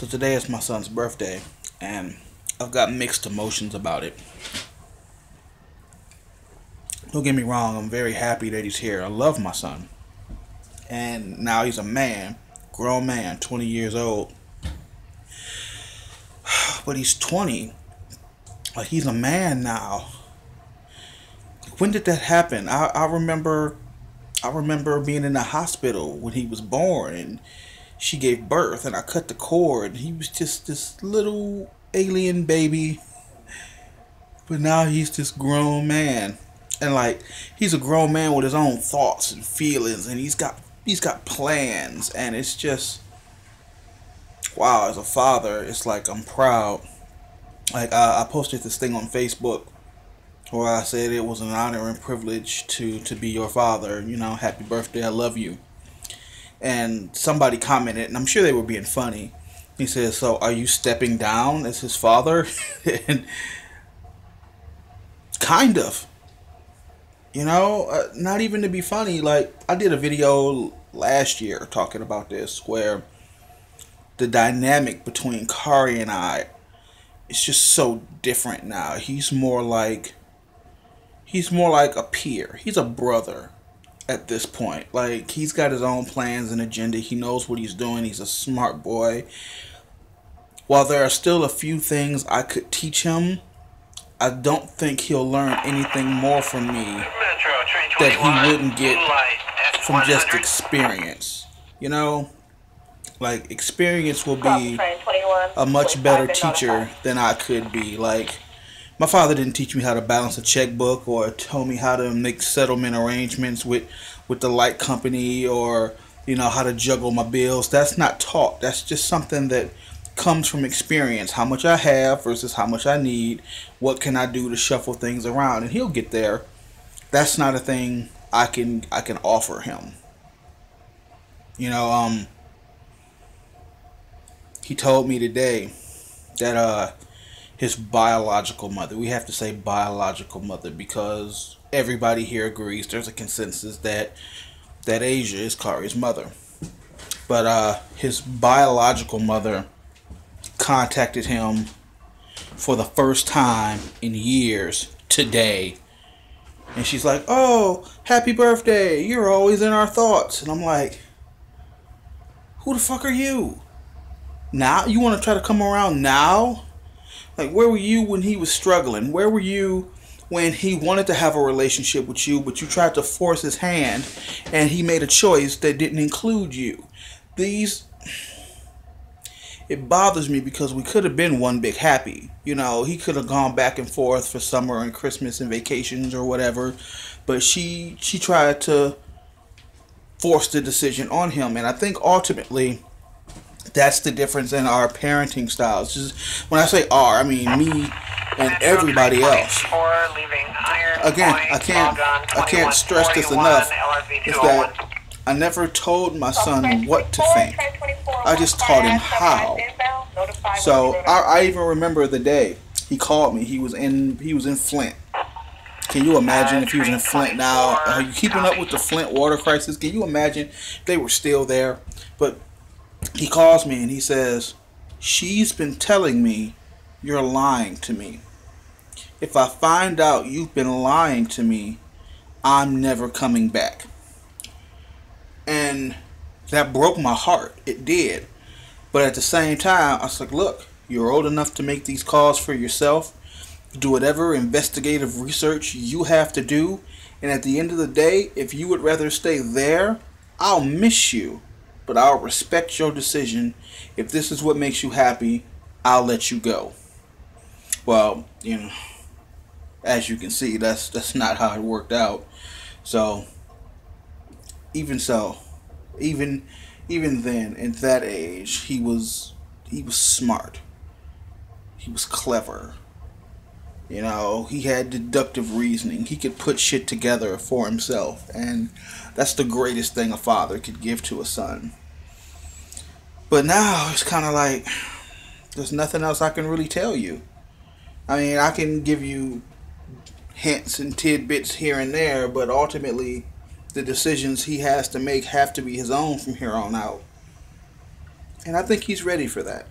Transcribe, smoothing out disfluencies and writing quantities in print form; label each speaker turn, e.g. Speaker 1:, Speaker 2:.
Speaker 1: So today is my son's birthday, and I've got mixed emotions about it. Don't get me wrong, I'm very happy that he's here. I love my son. And now he's a man, grown man, 20 years old. But he's 20. Like, he's a man now. When did that happen? I remember being in the hospital when he was born, and she gave birth, and I cut the cord. He was just this little alien baby, but now he's this grown man, and like, he's a grown man with his own thoughts and feelings, and he's got plans, and it's just wow. As a father, it's like I'm proud. Like, I posted this thing on Facebook where I said it was an honor and privilege to be your father. You know, happy birthday, I love you. And somebody commented, and I'm sure they were being funny. He says, "So are you stepping down as his father?" And kind of, not even to be funny. Like, I did a video last year talking about this, where the dynamic between Khari and I is just so different now. He's more like a peer. He's a brother at this point. Like, he's got his own plans and agenda. He knows what he's doing. He's a smart boy. While there are still a few things I could teach him, I don't think he'll learn anything more from me that he wouldn't get from just experience. Like, experience will be a much better teacher than I could be. Like, my father didn't teach me how to balance a checkbook, or tell me how to make settlement arrangements with the light company, or how to juggle my bills. That's not taught. That's just something that comes from experience. How much I have versus how much I need. What can I do to shuffle things around? And he'll get there. That's not a thing I can offer him. He told me today that his biological mother, we have to say biological mother because everybody here agrees, there's a consensus that Asia is Khari's mother. But his biological mother contacted him for the first time in years today. And she's like, "Oh, happy birthday. You're always in our thoughts." And I'm like, who the fuck are you? Now? You want to try to come around now? Like, where were you when he was struggling? Where were you when he wanted to have a relationship with you, but you tried to force his hand and he made a choice that didn't include you? It bothers me because we could have been one big happy. He could have gone back and forth for summer and Christmas and vacations or whatever, but she tried to force the decision on him. And I think ultimately that's the difference in our parenting styles. Just, when I say our, I mean me and everybody else. Again, I can't stress this enough, is that I never told my son what to think. I just taught him how. So I even remember the day he called me. He was in Flint. Can you imagine if he was in Flint now? Are you keeping up with the Flint water crisis? Can you imagine if they were still there? But he calls me and he says, "She's been telling me you're lying to me. If I find out you've been lying to me, I'm never coming back." And that broke my heart. It did. But at the same time, I was like, look, you're old enough to make these calls for yourself. Do whatever investigative research you have to do. And at the end of the day, if you would rather stay there, I'll miss you. But I'll respect your decision. If this is what makes you happy, I'll let you go. Well, as you can see, that's not how it worked out. So, even then, at that age, he was smart. He was clever. He had deductive reasoning. He could put shit together for himself. And that's the greatest thing a father could give to a son. But now, it's kind of like, there's nothing else I can really tell you. I mean, I can give you hints and tidbits here and there, but ultimately, the decisions he has to make have to be his own from here on out. And I think he's ready for that.